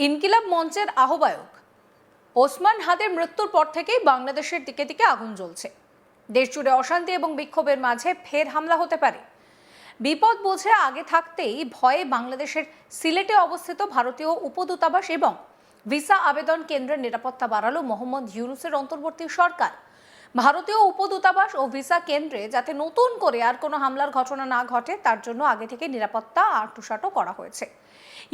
ইনকিলাব মঞ্চের আহ্বায়ক ওসমান হাদির মৃত্যুর পর থেকেই বাংলাদেশের দিকে দিকে আগুন জ্বলছে। দেশ জুড়ে অশান্তি এবং বিক্ষোভের মাঝে ফের হামলা হতে পারে। বিপদ বুঝে আগে থাকতেই ভয়ে বাংলাদেশের সিলেটে অবস্থিত ভারতীয় উপদূতাবাস এবং ভিসা আবেদন কেন্দ্রের নিরাপত্তা বাড়ালো মোহাম্মদ ইউনূসের অন্তর্বর্তী সরকার। ভারতীয় উপদূতাবাস ও ভিসা কেন্দ্রে যাতে নতুন করে আর কোনো হামলার ঘটনা না ঘটে তার জন্য আগে থেকে নিরাপত্তা আঁটসাঁট করা হয়েছে।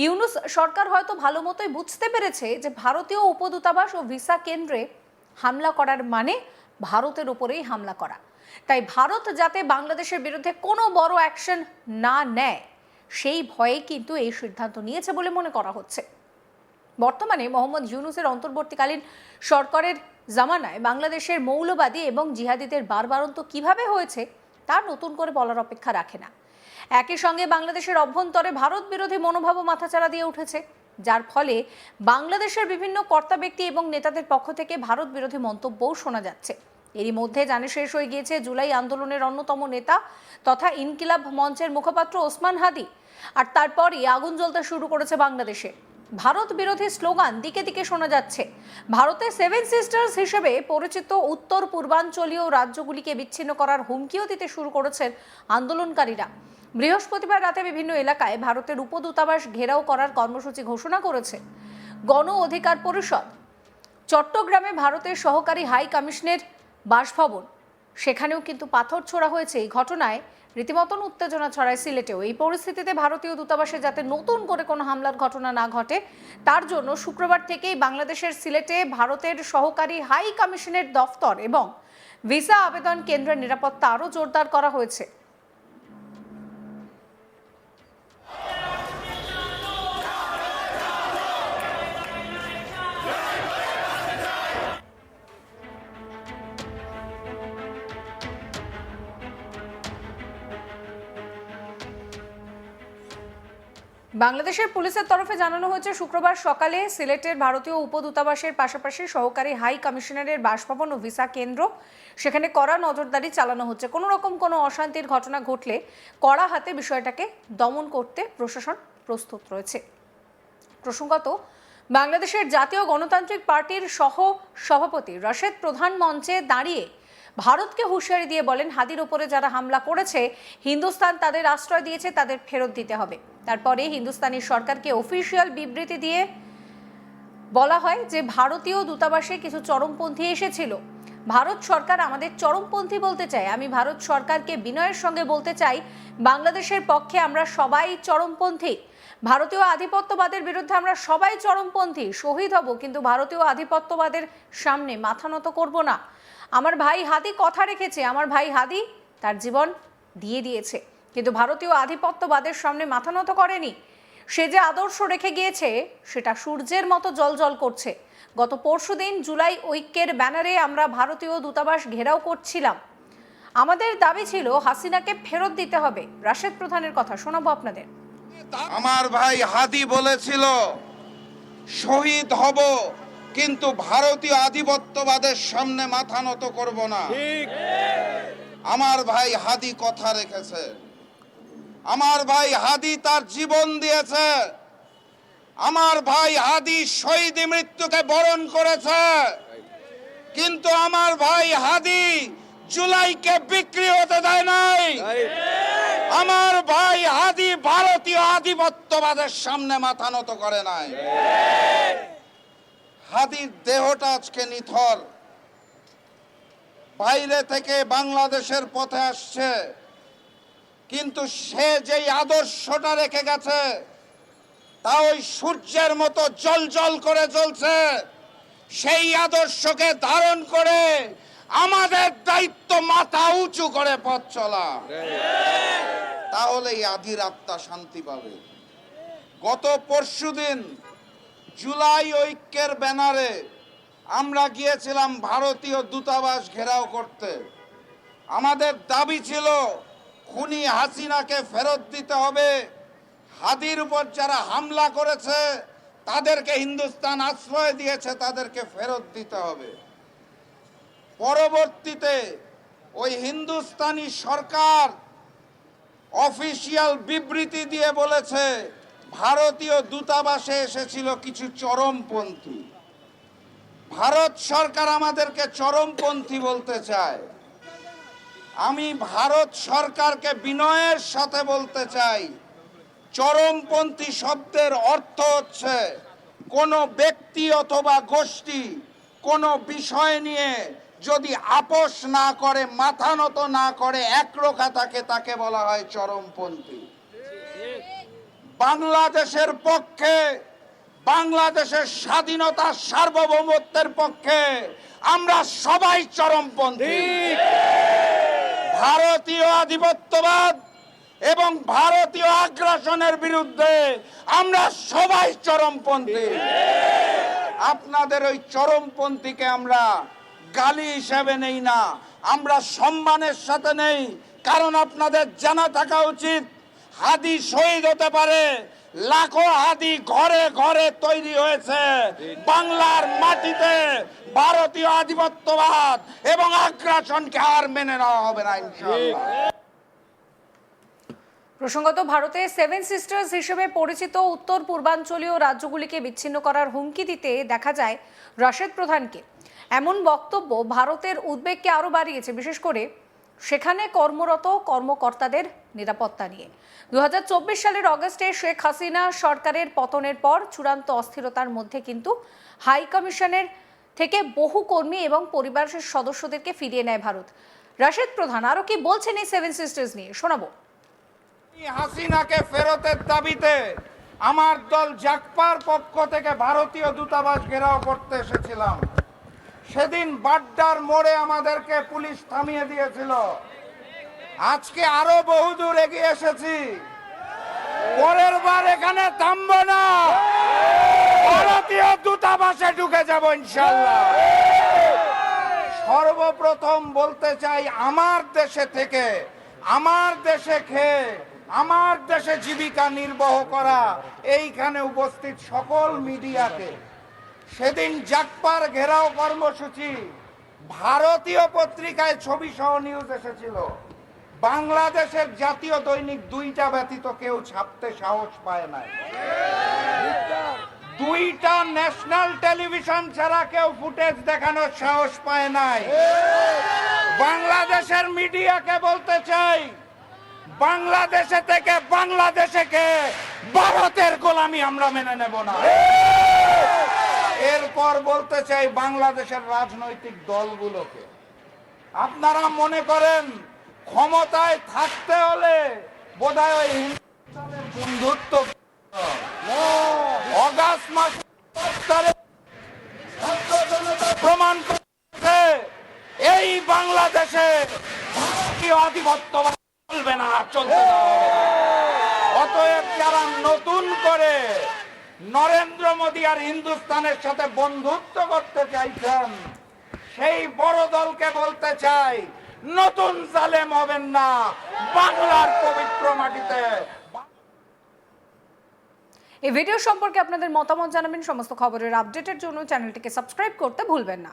ইউনূস সরকার হয়তো ভালো মতোই বুঝতে পেরেছে যে ভারতীয় উপদূতাবাস ও ভিসা কেন্দ্রে হামলা করার মানে ভারতের উপরেই হামলা করা। তাই ভারত যাতে বাংলাদেশের বিরুদ্ধে কোনো বড় অ্যাকশন না নেয় সেই ভয়ে কিন্তু এই সিদ্ধান্ত নিয়েছে বলে মনে করা হচ্ছে। বর্তমানে মোহাম্মদ ইউনূসের অন্তর্বর্তীকালীন সরকারের জামানায় বাংলাদেশের মৌলবাদী এবং জিহাদিদের বারবারন্ত কিভাবে হয়েছে তা নতুন করে বলার অপেক্ষা রাখে না। একই সঙ্গে বাংলাদেশের অভ্যন্তরে ভারত বিরোধী মনোভাবও মাথাচাড়া দিয়ে উঠেছে, যার ফলে বাংলাদেশের বিভিন্ন কর্তা ব্যক্তি এবং নেতাদের পক্ষ থেকে ভারত বিরোধী মন্তব্যও শোনা যাচ্ছে। এরই মধ্যে জানে শেষ হয়ে গিয়েছে জুলাই আন্দোলনের অন্যতম নেতা তথা ইনকিলাব মঞ্চের মুখপাত্র ওসমান হাদি, আর তারপরই আগুন জ্বলতে শুরু করেছে বাংলাদেশে। ভারত বিরোধী স্লোগান দিকে দিকে শোনা যাচ্ছে। ভারতের সেভেন সিস্টার্স হিসেবে পরিচিত উত্তর পূর্বাঞ্চলীয় রাজ্যগুলিকে বিচ্ছিন্ন করার হুমকিও দিতে শুরু করেছেন আন্দোলনকারীরা। বৃহস্পতিবার রাতে বিভিন্ন এলাকায় ভারতের উপদূতাবাস ঘেরাও করার কর্মসূচি ঘোষণা করেছে গণ অধিকার পরিষদ। চট্টগ্রামে ভারতের সহকারী হাই কমিশনের বাসভবন, সেখানেও কিন্তু পাথর ছোড়া হয়েছে। এই ঘটনায় রীতিমতন উত্তেজনা ছড়ায় সিলেটেও। এই পরিস্থিতিতে ভারতীয় দূতাবাসে যাতে নতুন করে কোনো হামলার ঘটনা না ঘটে তার জন্য শুক্রবার থেকেই বাংলাদেশের সিলেটে ভারতের সহকারী হাই কমিশনের দফতর এবং ভিসা আবেদন কেন্দ্রের নিরাপত্তা আরও জোরদার করা হয়েছে। বাংলাদেশের পুলিশের তরফে জানানো হয়েছে শুক্রবার সকালে সিলেটের ভারতীয় উপদূতাবাসের পাশাপাশি সহকারী হাই কমিশনারের বাসভবন ও ভিসা কেন্দ্র, সেখানে কড়া নজরদারি চালানো হচ্ছে। কোনো রকম কোনো অশান্তির ঘটনা ঘটলে কড়া হাতে বিষয়টাকে দমন করতে প্রশাসন প্রস্তুত রয়েছে। প্রসঙ্গত, বাংলাদেশের জাতীয় গণতান্ত্রিক পার্টির সহ সভাপতি রাশেদ প্রধান মঞ্চে দাঁড়িয়ে ভারতকে হুঁশিয়ারি দিয়ে বলেন, হাদির ওপরে যারা হামলা করেছে হিন্দুস্তান তাদের আশ্রয় দিয়েছে, তাদের ফেরত দিতে হবে। তারপরে হিন্দুস্তানি সরকারকে অফিসিয়াল বিবৃতি দিয়ে বলা হয় যে ভারতীয় দূতাবাসে কিছু চরমপন্থী এসেছিল। ভারত সরকার আমাদের চরমপন্থী বলতে চায়। আমি ভারত সরকারকে বিনয়ের সঙ্গে বলতে চাই, বাংলাদেশের পক্ষে আমরা সবাই চরমপন্থী। ভারতীয় আধিপত্যবাদের বিরুদ্ধে আমরা সবাই চরমপন্থী। শহীদ হব, কিন্তু ভারতীয় আধিপত্যবাদের সামনে মাথা নত করব না। আমার ভাই হাদি কথা রেখেছে, আমার ভাই হাদি তার জীবন দিয়ে দিয়েছে, কিন্তু ভারতীয় আধিপত্যবাদের সামনে মাথা নত করেনি। সে যে আদর্শ রেখে গিয়েছে সেটা সূর্যের মতো জ্বলজ্বল করছে। গত পরশুদিন জুলাই ঐক্যের ব্যানারে আমরা ভারতীয় দূতাবাস ঘেরাও করছিলাম। আমাদের দাবি ছিল হাসিনাকে ফেরত দিতে হবে। রাশেদ প্রধানের কথা শোনাবো আপনাদের। আমার ভাই হাদি বলেছিল শহীদ হব, কিন্তু ভারতীয় আধিপত্যবাদের সামনে মাথা নত করব না। আমার ভাই হাদি কথা রেখেছে। আমার ভাই হাদি তার জীবন দিয়েছে। আমার ভাই হাদি শহীদ মৃত্যুকে বরণ করেছে, কিন্তু আমার ভাই হাদি জুলাইকে বিক্রি হতে দেয় নাই। আমার ভাই হাদি ভারতীয় আধিপত্যবাদের সামনে মাথা নত করে নাই। হাদির দেহটা আজকে নিথর, বাইরে থেকে বাংলাদেশের পথে আসছে, কিন্তু সে যেই আদর্শটা রেখে গেছে তা ওই সূর্যের মতো জ্বলজ্বল করে জ্বলছে। সেই আদর্শকে ধারণ করে আমাদের দায়িত্ব মাথা উঁচু করে পথ চলা, তাহলেই আধির আত্মা শান্তি পাবে। গত পরশুদিন জুলাই ঐক্যের ব্যানারে আমরা গিয়েছিলাম ভারতীয় দূতাবাস ঘেরাও করতে। আমাদের দাবি ছিল খুনি হাসিনাকে ফেরত দিতে হবে। হাদির উপর যারা হামলা করেছে তাদেরকে হিন্দুস্তান আশ্রয় দিয়েছে, তাদেরকে ফেরত দিতে হবে। পরবর্তীতে ওই হিন্দুস্তানি সরকার অফিসিয়াল বিবৃতি দিয়ে বলেছে ভারতীয় দূতাবাসে এসেছিল কিছু চরমপন্থী। ভারত সরকার আমাদেরকে চরমপন্থী বলতে চায়। আমি ভারত সরকারকে বিনয়ের সাথে বলতে চাই, চরমপন্থী শব্দের অর্থ হচ্ছে কোনো ব্যক্তি অথবা গোষ্ঠী কোনো বিষয় নিয়ে যদি আপোষ না করে, মাথা নত না করে, একরোখা থাকে, তাকে বলা হয় চরমপন্থী। বাংলাদেশের পক্ষে, বাংলাদেশের স্বাধীনতা সার্বভৌমত্বের পক্ষে আমরা সবাই চরমপন্থী। ভারতীয় আধিপত্যবাদ এবং ভারতীয় আগ্রাসনের বিরুদ্ধে আমরা সবাই চরমপন্থী। আপনাদের ওই চরমপন্থীকে আমরা গালি হিসেবে নেই না, আমরা সম্মানের সাথে নেই। কারণ আপনাদের জানা থাকা উচিত, হাদি শহীদ হতে পারে, লাখো হাদি ঘরে ঘরে তৈরি হয়েছে বাংলার মাটিতে। ভারতীয় আধিপত্যবাদ এবং আগ্রাসনকে আর মেনে নেওয়া হবে না ইনশাআল্লাহ। প্রসঙ্গত, ভারতে সেভেন সিস্টার্স হিসেবে পরিচিত উত্তর পূর্বাঞ্চলীয় রাজ্যগুলিকে বিচ্ছিন্ন করার হুমকি দিতে দেখা যায় রাশেদ প্রধানকে। এমন বক্তব্য ভারতের উদ্বেগকে আরও বাড়িয়েছে, বিশেষ করে সেখানে কর্মরত কর্মকর্তাদের নিরাপত্তা নিয়ে। 2024 সালের অগস্টে শেখ হাসিনা সরকারের পতনের পর চূড়ান্ত অস্থিরতার মধ্যে কিন্তু হাই কমিশনের থেকে বহু কর্মী এবং পরিবারের সদস্যদেরকে ফিরিয়ে নেয় ভারত। রাশেদ প্রধান আরও কি বলছেন এই সেভেন সিস্টার্স নিয়ে, শোনাবো। হাসিনাকে ফেরতের দাবিতে আমার দল জাকপার পক্ষ থেকে ভারতীয় দূতাবাস ঘেরাও করতে এসেছিলাম। সেদিন বাড্ডার মোড়ে আমাদেরকে পুলিশ থামিয়ে দিয়েছিল। আজকে আরো বহুদূর এগিয়ে এসেছি, পরের বার এখানে থামবো না, ভারতীয় দূতাবাসে ঢুকে যাব ইনশাআল্লাহ। সর্বপ্রথম বলতে চাই, আমার দেশে থেকে, আমার দেশে খেয়ে, আমার দেশে জীবিকা নির্বাহ করা এইখানে উপস্থিত সকল মিডিয়াকে, সেদিন জাকপার ঘেরাও কর্মসূচি ভারতীয় পত্রিকায় ছবি সহ নিউজ এসেছিল। বাংলাদেশের জাতীয় দৈনিক দুইটা ব্যতীত কেউ ছাপতে সাহস পায় না। দুইটা ন্যাশনাল টেলিভিশন ছাড়া কেউ ফুটেজ দেখানোর সাহস পায় নাই। বাংলাদেশের মিডিয়াকে বলতে চাই, বাংলাদেশে থেকে বাংলাদেশে ভারতের গোলামি আমরা মেনে নেব না। এরপর বলতে চাই বাংলাদেশের রাজনৈতিক দলগুলোকে, আপনারা মনে করেন ক্ষমতায় থাকতে হলে বোধহয় ওই হিন্দুস্তানের বন্ধুত্ব অগাস্ট মাসে প্রমাণ করছে এই বাংলাদেশে ভারতীয় আধিপত্যবাদ চলবে না, চলতে দেওয়া হবে না। অতএব যারা নতুন করে নরেন্দ্র মোদী আর হিন্দুস্তানের সাথে বন্ধুত্ব করতে চাইছেন, সেই বড় দলকে বলতে চাই, নতুন জালেম হবেন না বাংলার পবিত্র মাটিতে। এই ভিডিও সম্পর্কে আপনাদের মতামত জানাবেন। সমস্ত খবরের আপডেটের জন্য চ্যানেলটিকে সাবস্ক্রাইব করতে ভুলবেন না।